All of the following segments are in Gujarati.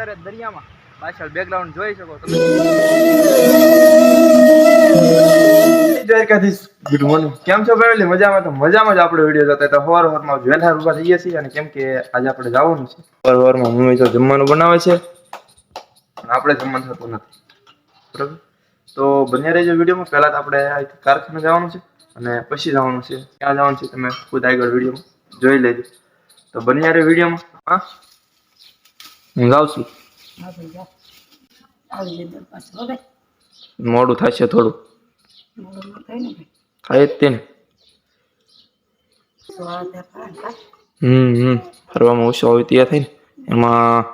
ત્યારે દરિયામાં પાછળ બેકગ્રાઉન્ડ જોઈ શકો તમે. ગુડ મોર્નિંગ, કેમ છો ફેમિલી? મજામાં? તો મજામાં જ આપણે વિડીયો જોતા તો હવારમાં વહેલા ઉભા થઈએ છીએ. અને કેમ કે આજે આપણે જવાનું છે હવારમાં, મમ્મી તો જમવાનું બનાવે છે અને આપણે જમવાનું થતું નથી, બરાબર? તો બન્યા રહેજો વિડીયોમાં. પહેલા તો આપણે કારખાને જવાનું છે અને પછી જવાનું છે. ક્યાં જવાનું છે તમે ખુદ આગળ વિડીયોમાં જોઈ લેજો. તો બન્યા રહે વિડીયોમાં. હા, હું જાઉં છું. મોડું થશે થોડું. થાય જ તે ને. ફરવામાં ઓછો આવી ત્યાં થાય ને એમાં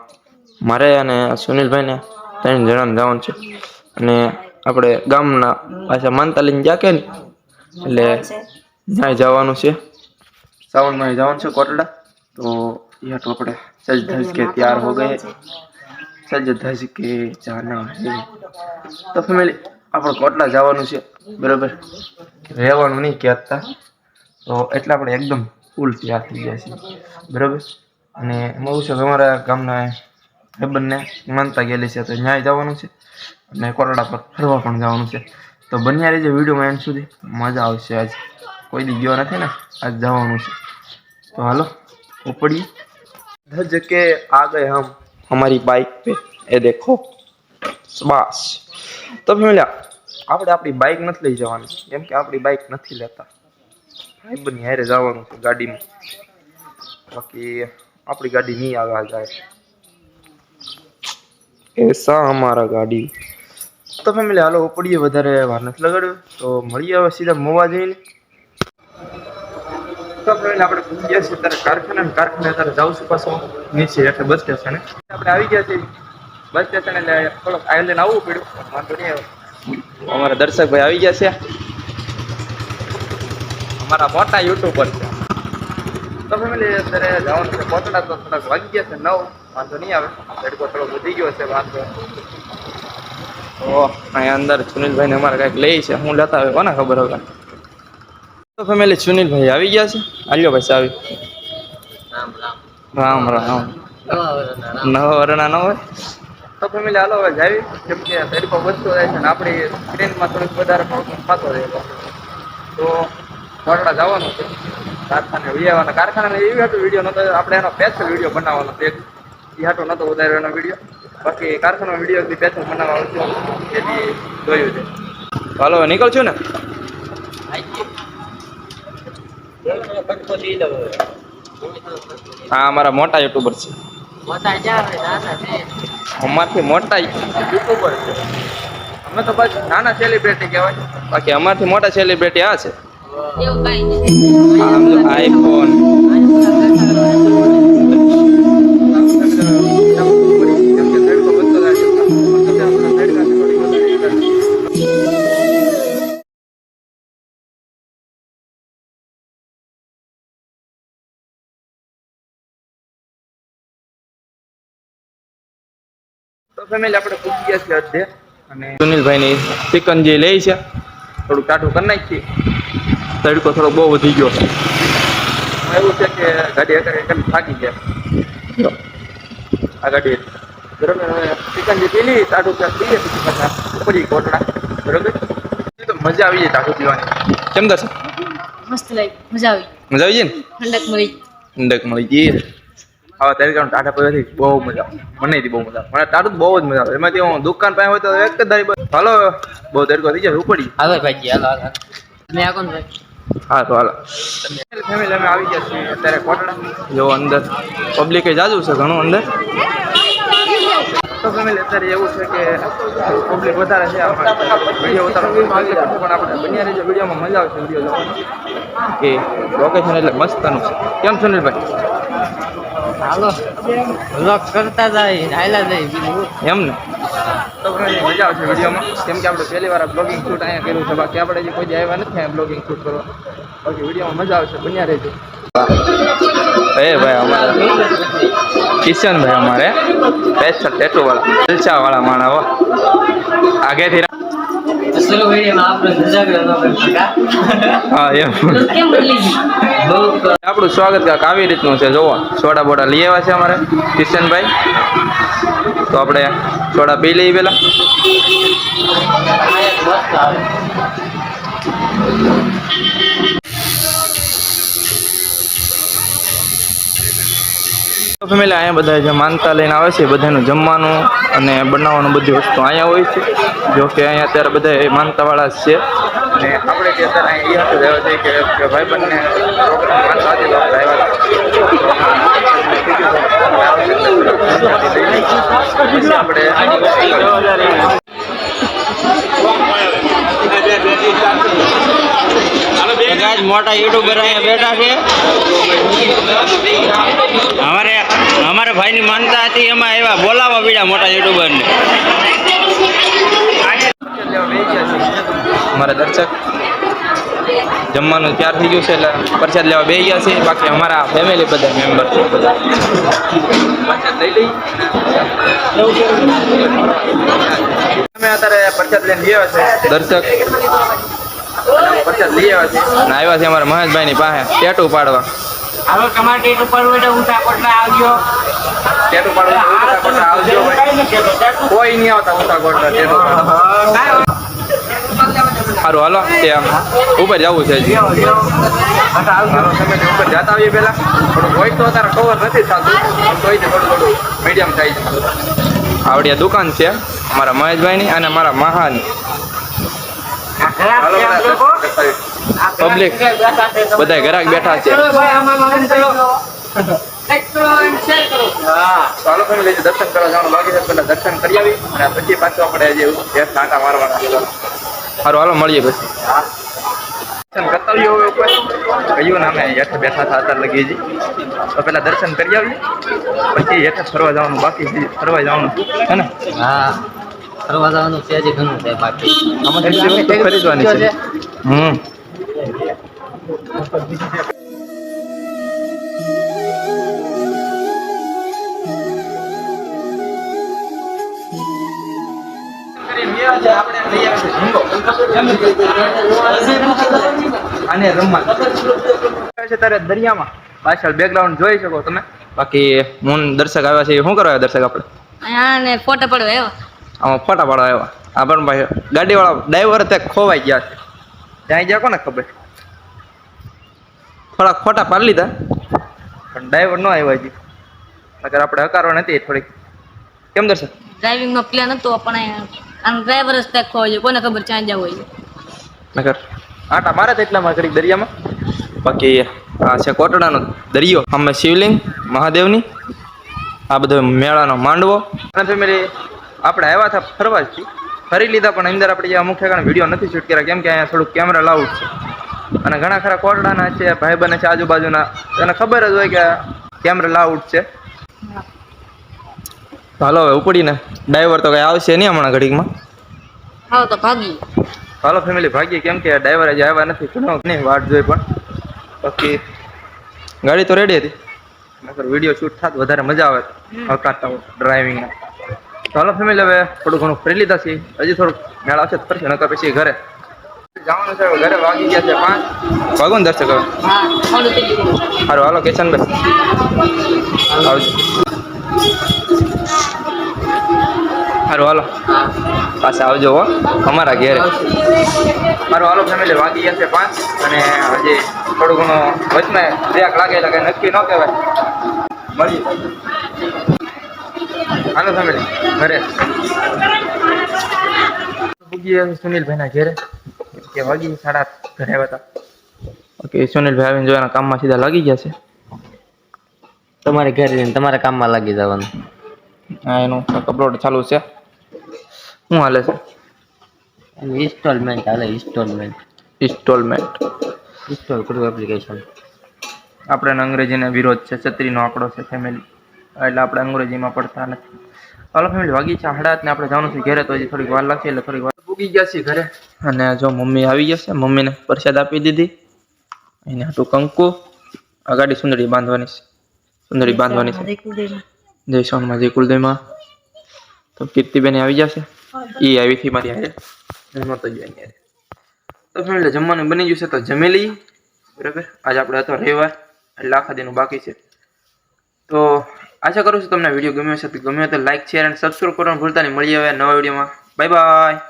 મારે અને સુનિલભાઈ ને 3 જણાને જવાનું છે. અને આપણે ગામના પાછા માનતા લઈને જ્યાં કે ને એટલે ત્યાં જવાનું છે. સાવનમાં જવાનું છે કોટડા. તો यहाँ तो આપણે सज धज के तैयार हो गए, सज धज के जाना है. તો ફેમિલી આપણે કોટડા જવાનું છે, બરાબર? રહેવાનું નહીં કહેતા, તો એટલે આપણે એકદમ ફૂલ તૈયાર થઈ ગયા છીએ, બરાબર? અને એમાં એવું છે કે અમારા ગામના ભાઈબંધને માનતા ગયેલી છે, તો ત્યાં જવાનું છે અને કોટડા પર ફરવા પણ જવાનું છે. તો બન્યા રહેજો વિડીયોમાં એન્ડ સુધી, મજા આવશે. આજ કોઈ દી ગયો નથી ને, આજ જવાનું છે. તો હાલો ઉપડીએ. धज के आ गए हम हमारी बाइक पे, ये देखो बस. तो फैमिली આપણે આપણી બાઇક નથી લઈ જવાની, કેમ કે આપણી બાઇક નથી લેતા. ભાઈ બની હારે જવાનું છે ગાડીમાં, બાકી આપણી ગાડી નહીં આવે આ જાય એસા અમારા ગાડી. તો ફેમિલી હાલો ઉપડીએ, વધારે વાર નથી લગાડ્યું. તો મળીએ હવે સીધા મોવા જઈને. તો ફ્રેન્ડ આપણે પહોંચી ગયા છીએ ત્યારે કારખાને અત્યારે જાઉં છું પાછો નીચે એટલે બસ સ્ટેશને. આપણે આવી ગયા છીએ બસ સ્ટેશન, એટલે થોડોક આગળ લઈને આવવું પડ્યું. વાંધો નહીં આવે. અમારા દર્શકભાઈ આવી ગયા છે, અમારા મોટા યુટ્યુબર છે. તો ફેમિલી અત્યારે જવાનું છે કોટડા. તો થોડાક વાગી ગયા છે 9, વાંધો નહીં આવે. તડકો થોડો વધી ગયો છે, વાંધો. તો અહીંયા અંદર સુનિલભાઈને અમારે કાંઈક લઈ છે, હું લેતા આવે કોને ખબર હવે. તો ફેમિલી સુનિલભાઈ આવી ગયા છે. આલ્યો ભાઈ આવી. રામ રામ. નવા વરના ન હોય. તો ફેમિલી હાલો હવે જાવી, કેમ કે તડકો વધતો જાય છે ને આપણી ટ્રેનમાં થોડીક વધારે પ્રોબ્લેમ થતો રહે. તો કોટડા જવાનું છે કારખાને વિયાવાના. કારખાને એવી હાટો વિડીયો નતો, આપણે એનો સ્પેશિયલ વિડીયો બનાવવાનો છે. એ હાટો નતો વધારે એનો વિડીયો, બાકી કારખાનો વિડીયો સ્પેશિયલ બનાવવા આવતો એથી જોયું છે. હાલો નીકળ છું ને. હા, અમારા મોટા યુટ્યુબર છે. અમારથી મોટા યુટ્યુબર છે. અમે તો બસ નાના સેલિબ્રિટી કહેવાય, બાકી અમારથી મોટા સેલિબ્રિટી આ છે. આઈફોન તો ફેમિલી આપણે પૂછી ગયા છીએ અડધે, અને સુનિલભાઈની ચિકનજી લે છે. થોડું ટાટું કરી નાખીએ, તડકો થોડો બહુ વધી ગયો. એવું છે કે ગાડી એકદમ થાકી ગયા આ ગાડી, બરોબર? ચિકનજી પી લઈ, ટાટું પીએ, પછી પાછા પડી કોટડા, બરોબર? તો મજા આવી જાય ટાટું પીવાની. કેમ દસ? મસ્ત લાગી, મજા આવી. મજા આવી જાય ને? ઠંડક મળી ગઈ. હવે ત્યારે ટાટા પીવાથી બહુ મજા આવે. મને બહુ મજા આવે. મને ટાટું બહુ જ મજા આવે. એમાંથી હું દુકાન પાસે હોય તો એક જ દારી. હાલો બહુ તડકો થઈ જાય, ઉપડી. હાલો ભાઈ, હાલો હાલો. મેં આ કોણ ભાઈ? હા તો હાલો ફેમિલી અમે આવી ગયા છીએ અત્યારે કોટડા. જો અંદર પબ્લિક જાજુ છે ઘણું અંદર. તો ફેમિલી અત્યારે એવું છે કે પબ્લિક વધારે છે. વિડીયો ઉતારવાનો પણ આપણે બન્યા રહેજો વિડીયોમાં, મજા આવશે વિડીયો જોવાની. કે લોકેશન એટલે મસ્તનું છે. કેમ સુનિલભાઈ? હાલો વ્લોગ કરતા જાય, હાયલા જાય એમ ને? તો મજા આવશે વિડીયોમાં, કેમ કે આપણે પહેલી વાર બ્લોગિંગ શૂટ અહીંયા કર્યું છે. બાકી આપણે જે કોઈ આવ્યા નથી અહીંયા બ્લોગિંગ શૂટ કરવા. બાકી વિડીયોમાં મજા આવશે, બન્યા રહેજો. એ ભાઈ અમારે કિશનભાઈ, અમારે સ્પેશિયલ ટેટુ વાળા, જલસા વાળા માણા. આગેથી અસલ વિડીયોમાં આપણે ધજાગરો ન કરતા હા એમ કેમ બદલી ગઈ બહુ આપણું સ્વાગત કાંક આવી રીતનું છે જોવો સોડા બોડા લઈ આવ્યા છે અમારે કિશનભાઈ તો આપણે સોડા પી લઈએ પેલા મસ્ત આવે ફેમિલી અહીંયા બધા જે માનતા લઈને આવે છે બધાનું જમવાનું અને બનાવવાનું બધી વસ્તુ અહીંયા હોય છે જો કે અહીંયા અત્યારે બધા માનતાવાળા જ છે અને આપણે જે અત્યારે અહીંયા એ હતું છે કે ભાઈ બંને માનતા હતી તો આપણે गाइस मोटा यूट्यूबर અહીંયા બેઠા છે हमारे भाई ની માનતા હતી એમાં એવા બોલાવા બીડા મોટા યુટ્યુબર ને અમારા દર્શક જમવાનું તૈયાર થઈ ગયું છે એટલે પ્રસાદ લેવા બેસી ગયા છે બાકી અમારા ફેમિલી બધા મેમ્બર છે બધા પ્રસાદ લઈ લઈ અમે અત્યારે પ્રસાદ લઈને ગયા છે દર્શક પ્રસાદ લઈ આવ્યા છે અને આવ્યા છે અમારા મહેશભાઈ ની પાસે ટેટુ પાડવા હાલો ટમાટી ઉપર બેટા ઉઠા કોટલા આવજો ટેટુ પાડવા ઉઠા કોટલા આવજો ભાઈ કોઈ નહીં આવતા ઉઠા કોટલા ટેટુ પાડવા સારું હાલો તે ઉપર જવું છે હજી હાલો તમે ઉપર જતા આવીએ પહેલા થોડું વોઇસ તો અત્યારે કવર નથી થતું તોય થોડું મીડિયમ થાય છે આવડી આ દુકાન છે મારા મહેશભાઈની અને મારા મહાની પબ્લિક બધા ઘરાક બેઠા છે ચાલો ફેમિલી દર્શન કરવા જવાનું બાકી છે પેલા દર્શન કરી આવી અને પછી પાછું આપણે જે નાટા મારવાના છે સારું હાલો મળીએ પછી દર્શન કરતા આવીએ હવે ઉપર કયું નામે હેઠે બેઠા હતા અત્યારે લગી જી તો પેલા દર્શન કરી આવીએ પછી હેઠે ફરવા જવાનું બાકી છે ફરવા જવાનું હે ને હા ફરવા જવાનું છે હજી ઘણું છે બાકી આમાં વસ્તુ ખરીદવાની છે આને રમવા છે તારે દરિયામાં પાછળ બેકગ્રાઉન્ડ જોઈ શકો તમે બાકી હું દર્શક આવ્યા છે શું કરવા આવ્યા દર્શક આપણે અહીંયા ને ફોટો પડવા આવ્યો આમાં ફોટા પાડવા આવ્યા આ પણ ભાઈ ગાડીવાળા ડ્રાઈવર ત્યાં ખોવાઈ ગયા છે ત્યાં ગયા કોને ખબર થોડાક ફોટા પાડી લીધા પણ ડ્રાઈવર ન આવ્યો હજી નકર આપણે હકારવા નથી થોડીક કેમ દર્શક ડ્રાઇવિંગ નો પ્લાન હતો પણ આમ ડ્રાઈવર જ ત્યાં ખોવાય છે કોને ખબર ક્યાં જવું હોય નકર આટા મારે તો એટલામાં ઘડીક દરિયામાં બાકી આ છે કોટડાનો દરિયો અમે શિવલિંગ મહાદેવની આ બધો મેળાનો માંડવો અને ફેમિલી આપણે આવ્યા હતા ફરવા જ ફરી લીધા પણ અંદર આપણે અમુક ઠેકાણે વિડીયો નથી શૂટ કર્યા કેમ કે અહીંયા થોડુંક કેમેરા લાઉડ છે અને ઘણા ખરા કોટડાના છે ભાઈબંધ છે આજુબાજુના એને ખબર જ હોય કે કેમેરા લાઉડ છે હાલો હવે ઉપડીને ડ્રાઈવર તો કઈ આવશે નહીં હમણાં ઘડીકમાં હા તો ભાગી હાલો ફેમિલી ભાગીએ કેમ કે ડ્રાઈવર હજી આવ્યા નથી ઘણી વાટ જોઈ પણ બાકી ગાડી તો રેડી હતી નકર વિડીયો શૂટ થાત વધારે મજા આવે હકાતા ડ્રાઇવિંગના હાલો ફેમિલી હવે થોડું ઘણું ફરી લીધા છે હજી થોડુંક મેળ આવશે તો ફરશે નકર પછી ઘરે જવાનું છે ઘરે વાગી ગયા છે 5 વાગો ને દર્શક હવે હા મોડું થઈ ગયું સારું હાલો કિશનભાઈ આવજો સારું હાલો પાછા આવજો હો અમારા ઘેરે સારું હાલો ફેમિલી વાગી ગયા છે 5 અને હજી થોડું ઘણું વચમાં બ્રેક લાગે એટલે કંઈ નક્કી ન કહેવાય મળીએ હાલો ફેમિલી ઘરે પૂગીએ સુનિલભાઈના ઘેરે કે વાગી 8:30 ઘરે આવ્યા હતા ઓકે સુનિલભાઈ આવીને જોવાના કામમાં સીધા લાગી ગયા છે તમારે ઘરે તમારા કામમાં લાગી જવાનું હા એનું અપલોડ ચાલુ છે શું હાલે છે ઇન્સ્ટોલમેન્ટ હાલે ઇન્સ્ટોલમેન્ટ ઇન્સ્ટોલ કરવું એપ્લિકેશન આપણે અંગ્રેજીને વિરોધ છે છત્રીનો આંકડો છે ફેમિલી એટલે આપણે અંગ્રેજીમાં પડતા નથી હાલો ફેમિલી વાગી છે 8:30 ને આપણે જવાનું છે ઘરે તો હજી થોડીક વાર લાગશે એટલે થોડીક વાર પૂગી ગયા છે ઘરે અને જો મમ્મી આવી ગયા છે મમ્મીને પ્રસાદ આપી દીધી એને હાટું કંકુ આ ગાડી સુંદરી બાંધવાની છે જય સોનમાં જય કુલદેવમાં તો કીર્તિબેન આવી જશે એ આવી હતી મારી હારે હું નહોતો ગયો અહીંયા. તો ફેમિલી જમવાનું બની ગયું છે તો જમી લઈએ. બરાબર, આજે આપણે હતો રવિવાર એટલે આખા દિનનું બાકી છે. તો આશા કરું છું તમને વિડીયો ગમ્યો હશે. તો ગમ્યો તો લાઈક શેર અને સબસ્ક્રાઈબ કરવાનું ભૂલતા નહીં. મળીએ હવે નવા વિડીયોમાં. Bye bye.